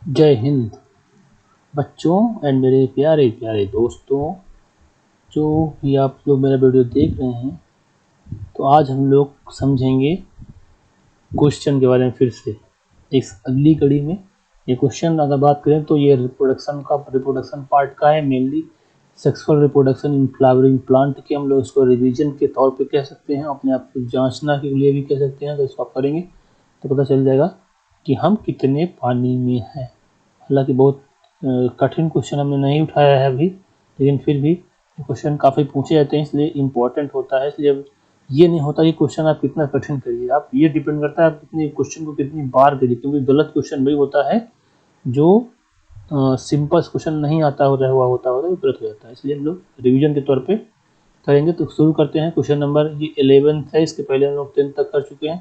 जय हिंद बच्चों एंड मेरे प्यारे प्यारे दोस्तों, जो भी आप लोग मेरा वीडियो देख रहे हैं, तो आज हम लोग समझेंगे क्वेश्चन के बारे में। फिर से इस अगली कड़ी में ये क्वेश्चन अगर बात करें तो ये रिप्रोडक्शन पार्ट का है, mainly sexual reproduction in flowering plant के। हम लोग इसको रिवीजन के तौर पे कह सकते हैं, अपने आप को जांचना के लिए भी कह सकते हैं। तो इसको आप करेंगे तो पता चल जाएगा कि हम कितने पानी में हैं। हालांकि बहुत कठिन क्वेश्चन हमने नहीं उठाया है अभी, लेकिन फिर भी क्वेश्चन काफ़ी पूछे जाते हैं, इसलिए इम्पोर्टेंट होता है। इसलिए ये नहीं होता कि क्वेश्चन आप कितना कठिन करिए, आप ये डिपेंड करता है आप कितने क्वेश्चन को कितनी बार करिए, क्योंकि गलत क्वेश्चन वही होता है जो सिंपल क्वेश्चन नहीं आता हो रहा हुआ होता है, वो गलत हो जाता है। इसलिए हम लोग रिवीजन के तौर पे करेंगे। तो शुरू करते हैं। क्वेश्चन नंबर ये 11th है, इसके पहले हम लोग 10th तक कर चुके हैं।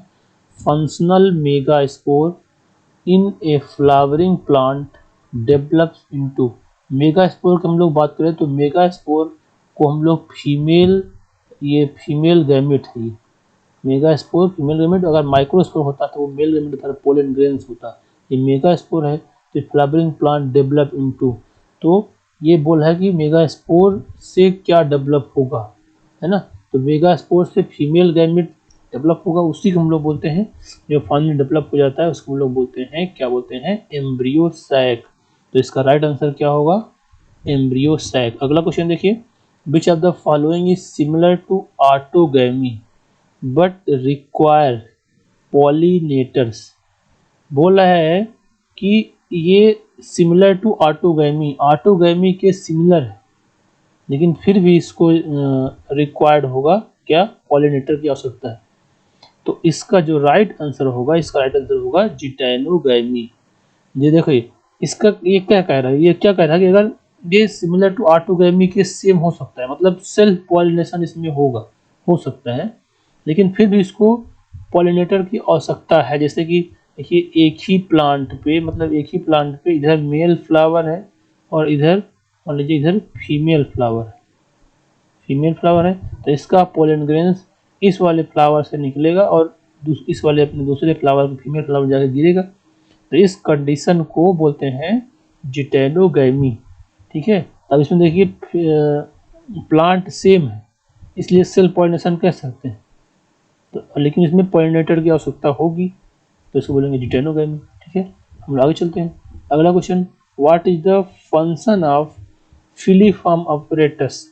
Functional megaspore in a flowering plant develops into. Megaspore की हम लोग बात करें तो मेगा स्पोर को हम लोग फीमेल गैमेट है। ये मेगा स्पोर फीमेल गैमेट, अगर माइक्रोस्पोर होता तो वो मेल गैमेट होता, पोलन ग्रेन्स होता। ये मेगा स्पोर है तो फ्लावरिंग प्लांट डेवलप इनटू, तो ये बोल है कि मेगा स्पोर से क्या डेवलप होगा, है ना। तो मेगा स्पोर से फीमेल गैमेट डेवलप होगा, उसी को हम लोग बोलते हैं, जो फाइनली डेवलप हो जाता है उसको हम लोग बोलते हैं, क्या बोलते हैं, एम्ब्रियो सैक। तो इसका राइट आंसर क्या होगा, एम्ब्रियो सैक। अगला क्वेश्चन देखिए, which of the following is similar to autogamy but require pollinators. बोल रहा है कि ये सिमिलर टू ऑटोगैमी के सिमिलर है, लेकिन फिर भी इसको रिक्वायर्ड होगा क्या, पॉलिनेटर की आवश्यकता है। तो इसका जो राइट आंसर होगा, इसका राइट आंसर होगा जिटैनोगैमी। ये देखो इसका ये क्या कह रहा है, ये क्या कह रहा है कि अगर ये सिमिलर टू ऑटोगैमी के सेम हो सकता है, मतलब सेल्फ पॉलिनेशन इसमें होगा, हो सकता है, लेकिन फिर भी इसको पॉलिनेटर की आवश्यकता है। जैसे कि देखिए एक ही प्लांट पे, मतलब एक ही प्लांट पे इधर मेल फ्लावर है और इधर मान लीजिए इधर फीमेल फ्लावर है, तो इसका पोलन ग्रेन्स इस वाले फ्लावर से निकलेगा और इस वाले अपने दूसरे फ्लावर फीमेल फ्लावर जाकर गिरेगा। तो इस कंडीशन को बोलते हैं जिटेनोगैमी। ठीक है, अब इसमें देखिए प्लांट सेम है, इसलिए सेल्फ पॉलिनेशन कह सकते हैं, तो लेकिन इसमें पॉलिनेटर की आवश्यकता होगी, तो इसको बोलेंगे जिटेनोगैमी। ठीक है, हम लोग आगे चलते हैं। अगला question, what is the function of filiform apparatus.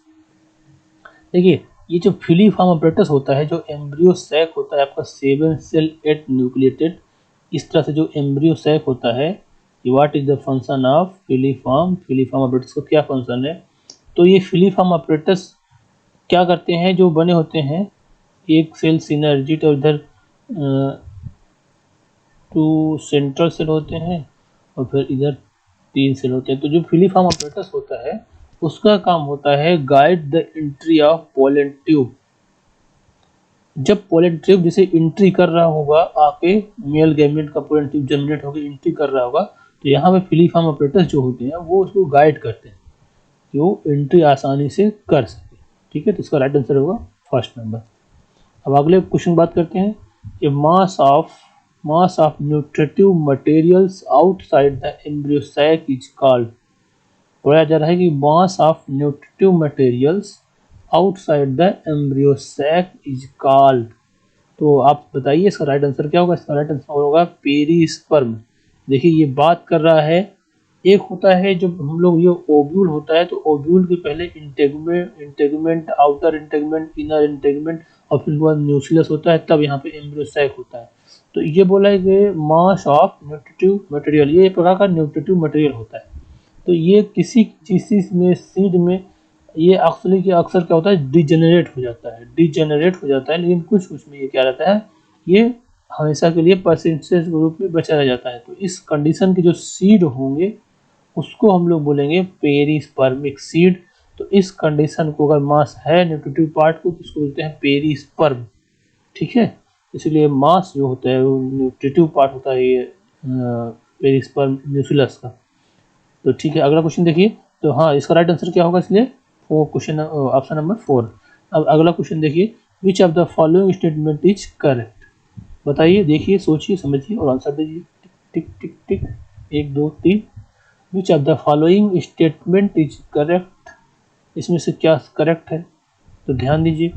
देखिए ये जो फिलीफॉर्म अपरेटस होता है, जो एम्ब्रियो सैक होता है आपका 7 सेल 8 न्यूक्लिएटेड, इस तरह से जो एम्ब्रियो सैक होता है, what is the function of filiform apparatus का क्या फंक्शन है। तो ये फिलीफॉर्म अपरेटस क्या करते हैं, जो बने होते हैं एक सेल सिनर्जिट और इधर 2 सेंट्रल सेल होते हैं और फिर इधर 3 सेल होते हैं। तो जो फिलीफॉर्म अपरेटस होता है उसका काम होता है guide the entry of pollen tube. जब पोलन ट्यूब जैसे एंट्री कर रहा होगा, आके मेल गैमेट का पोलन ट्यूब जर्मिनेट होकर एंट्री कर रहा होगा, तो यहाँ पे फिलीफॉर्म अपरेटस जो होते हैं वो उसको गाइड करते हैं कि वो एंट्री आसानी से कर सके। ठीक है, तो इसका राइट आंसर होगा फर्स्ट नंबर। अब अगले क्वेश्चन बात करते हैं, a mass of nutritive materials outside the embryo sac is called. बोला जा रहा है कि mass of nutritive materials outside the embryo sac is called. तो आप बताइए इसका राइट आंसर क्या होगा। इसका राइट आंसर होगा पेरिस्पर्म। देखिए ये बात कर रहा है, एक होता है जब हम लोग ये ओव्यूल होता है, तो ओव्यूल के पहले integument, outer integument, inner integument और फिर बाद न्यूक्लियस होता है, तब यहाँ पे एम्ब्रियो सैक होता है। तो ये बोला है कि मास ऑफ न्यूट्रिटिव मटेरियल, ये एक प्रकार का न्यूट्रिटिव मटेरियल होता है। तो ये किसी चीज में, सीड में, ये एक्चुअली कि अक्सर क्या होता है, डिजेनरेट हो जाता है, लेकिन कुछ उसमें ये क्या रहता है, ये हमेशा के लिए परसेंटेज के रूप में बचा रह जाता है। तो इस कंडीशन के जो सीड होंगे उसको हम लोग बोलेंगे पेरिस्पर्मिक सीड। तो इस कंडीशन को अगर मास है न्यूट्रिटिव पार्ट को, तो उसको बोलते हैं पेरिस्पर्म। ठीक है, इसलिए मास जो होता है वो न्यूट्रिटिव पार्ट होता है ये पेरिस्पर्म न्यूक्लियस का। तो ठीक है, अगला क्वेश्चन देखिए। तो हाँ, इसका राइट आंसर क्या होगा, इसलिए वो क्वेश्चन ऑप्शन नंबर 4। अब अगला क्वेश्चन देखिए, which of the following statement is correct. बताइए, देखिए, सोचिए, समझिए और आंसर दीजिए। टिक टिक टिक टिक। 1 2 3। विच of the following statement is correct, इसमें से क्या करेक्ट है? तो ध्यान दीजिए,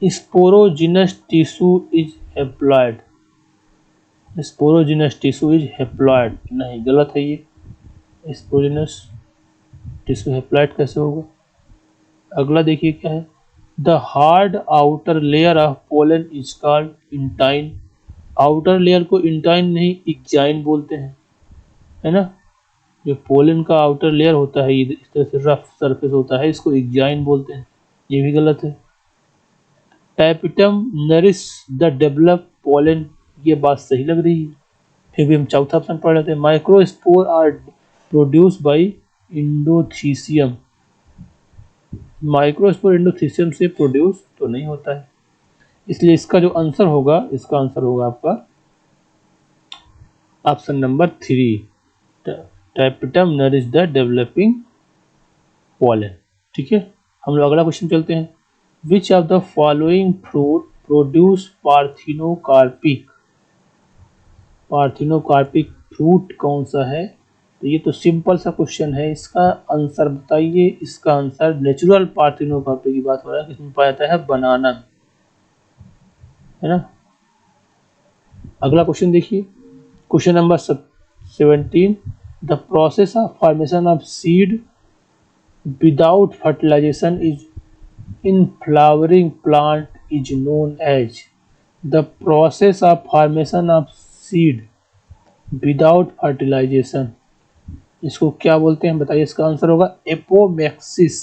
sporogenous tissue is haploid, sporogenous tissue is haploid नहीं, गलत है ये। स्पोरोजिनस टिश्यू हैप्लॉइड कैसे होगा? अगला देखिए क्या है, the hard outer layer of pollen is called intine, outer layer को इंटाइन नहीं इक्जाइन बोलते हैं, है ना। जो पोलन का आउटर लेयर होता है इस तरह से रफ सरफेस होता है, इसको इक्जाइन बोलते हैं, ये भी गलत है। Tapetum nourish the develop pollen, ये बात सही लग रही है। फिर भी हम चौथा ऑप्शन पढ़ लेते हैं, microspore are produce by endothecium, microspore endothecium से प्रोड्यूस तो नहीं होता है, इसलिए इसका जो आंसर होगा, इसका आंसर होगा आपका option number 3, tapetum nourish the developing pollen. ठीक है, हम लोग अगला क्वेश्चन चलते हैं, विच of the following fruit produce parthenocarpic, parthenocarpic fruit कौन सा है? तो ये तो सिंपल सा क्वेश्चन है, इसका आंसर बताइए। इसका आंसर नेचुरल पार्थिनोकार्पिक की बात हो रहा है, इसमें पाया जाता है बनाना, है ना। अगला क्वेश्चन देखिए, question number 17, the process of formation of seed without fertilisation is in flowering plant is known as, the process of formation of seed without fertilisation, इसको क्या बोलते हैं बताइए? इसका आंसर होगा एपोमैक्सिस।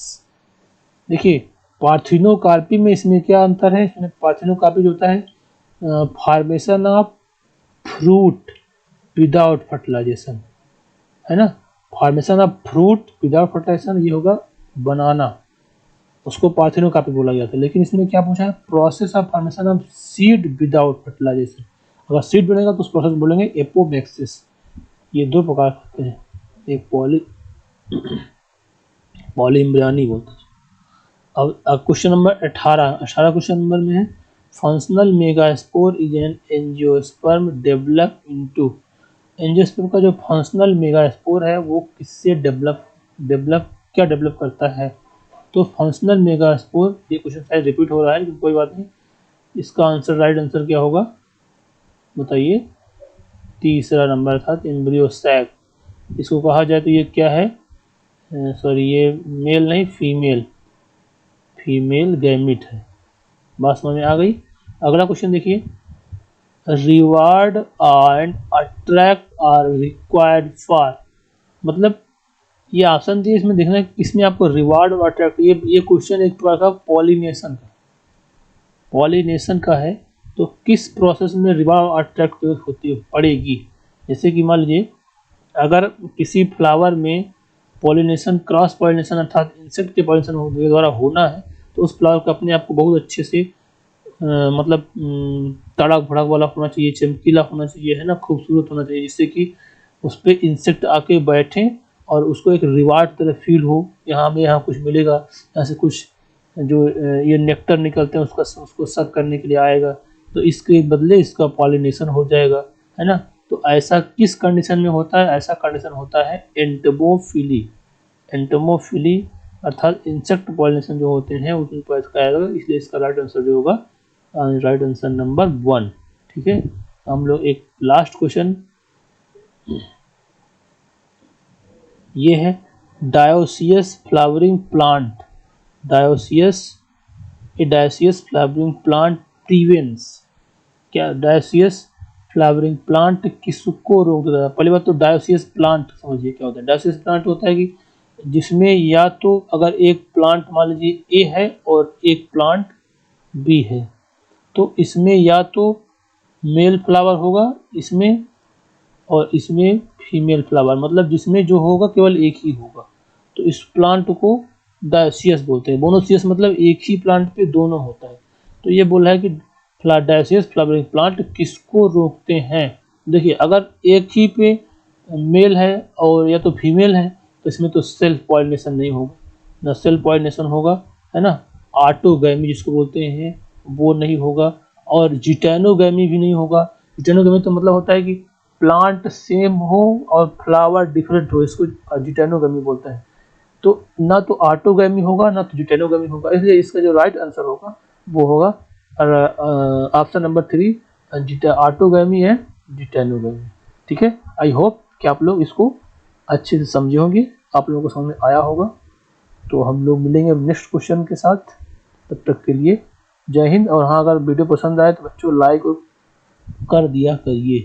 देखिए, पार्थिनोकार्पी में इसमें क्या अंतर है? इसमें पार्थिनोकार्पी जो होता है formation of fruit without fertilisation, है ना। Formation of fruit without fertilisation ये होगा बनाना, उसको पार्थिनोकार्पी बोला गया था। लेकिन इसमें क्या पूछा है? Process of formation of seed without fertilisation, अगर सीड बनेगा तो उस प्रोसेस बोलेंगे एपोमैक्सिस। ये दो प्रकार होते हैं, एक पॉलीम्ब्रियानी बोलते हैं। अब क्वेश्चन नंबर 18 क्वेश्चन नंबर में है, functional megaspore is an angiosperm develop into, angiosperm का जो फंक्शनल मेगास्पोर है वो किससे क्या डेवलप करता है? तो फंक्शनल मेगास्पोर, ये क्वेश्चन शायद रिपीट हो रहा है लेकिन कोई बात नहीं, इसका आंसर राइट आंसर क्या होगा बताइए? तीसरा नंबर था एम्ब्रियो सैक, इसको कहा जाए तो ये क्या है? सॉरी, ये मेल नहीं फीमेल गैमिट है। बात समझ में आ गई? अगला क्वेश्चन देखिए, reward and attract are required for, मतलब ये ऑप्शन दिए, इसमें देखना है इसमें आपको रिवार्ड और अट्रैक्ट, ये क्वेश्चन एक प्रकार का पॉलिनेशन का है, तो किस प्रोसेस में रिवार्ड और अट्रैक्ट होती पड़ेगी? जैसे कि मान लीजिए, अगर किसी फ्लावर में पॉलिनेशन, क्रॉस पॉलिनेशन अर्थात इंसेक्ट के पॉलिनेशन के द्वारा होना है, तो उस फ्लावर को अपने आप को बहुत अच्छे से मतलब तड़क भड़क वाला होना चाहिए, चमकीला होना चाहिए, है ना, खूबसूरत होना चाहिए, जिससे कि उस पर इंसेक्ट आके बैठें और उसको एक रिवार्ड तरह फील हो, यहाँ कुछ मिलेगा, यहाँ से कुछ जो ये नेक्टर निकलते हैं उसको सक करने के लिए आएगा, तो इसके बदले इसका पॉलिनेशन हो जाएगा, है ना। तो ऐसा किस कंडीशन में होता है? ऐसा कंडीशन होता है एंटोमोफिली अर्थात इंसेक्ट पॉलिनेशन जो होते हैं उसमें पैदा आएगा, इसलिए इसका राइट आंसर जो होगा राइट आंसर नंबर 1। ठीक है, हम लोग एक लास्ट क्वेश्चन, ये है dioecious flowering plant, dioecious flowering plant prevents, क्या डायोसियस फ्लावरिंग प्लांट किसको रोक देता है? पहली बात तो डायोसियस प्लांट समझिए क्या होता है। डायोसियस प्लांट होता है कि जिसमें या तो अगर एक प्लांट मान लीजिए ए है और एक प्लांट बी है, तो इसमें या तो मेल फ्लावर होगा इसमें और इसमें फीमेल फ्लावर, मतलब जिसमें जो होगा केवल एक ही होगा, तो इस प्लांट को डायोसियस बोलते हैं। मोनोसियस मतलब एक ही प्लांट पे दोनों होता है। तो ये बोला है कि डायोसियस फ्लावरिंग प्लांट किसको रोकते हैं? देखिए, अगर एक ही पे मेल है और या तो फीमेल है, तो इसमें तो सेल्फ पॉलिनेशन नहीं होगा, ना सेल्फ पॉलिनेशन होगा, है ना। ऑटोगैमी जिसको बोलते हैं वो नहीं होगा, और जिटेनोगैमी भी नहीं होगा। जिटेनोगैमी तो मतलब होता है कि प्लांट सेम हो और फ्लावर डिफरेंट हो, इसको जिटेनोगमी बोलते हैं। तो ना तो ऑटोगैमी होगा ना तो जिटेनोगमी होगा, इसलिए इसका जो राइट आंसर होगा वो होगा ऑप्शन नंबर 3, ऑटोगैमी है जिटेनोगमी। ठीक है, आई होप कि आप लोग इसको अच्छे से समझे होंगे, आप लोगों को समझ में आया होगा। तो हम लोग मिलेंगे नेक्स्ट क्वेश्चन के साथ, तब तक के लिए जय हिंद। और हाँ, अगर वीडियो पसंद आए तो बच्चों लाइक कर दिया करिए।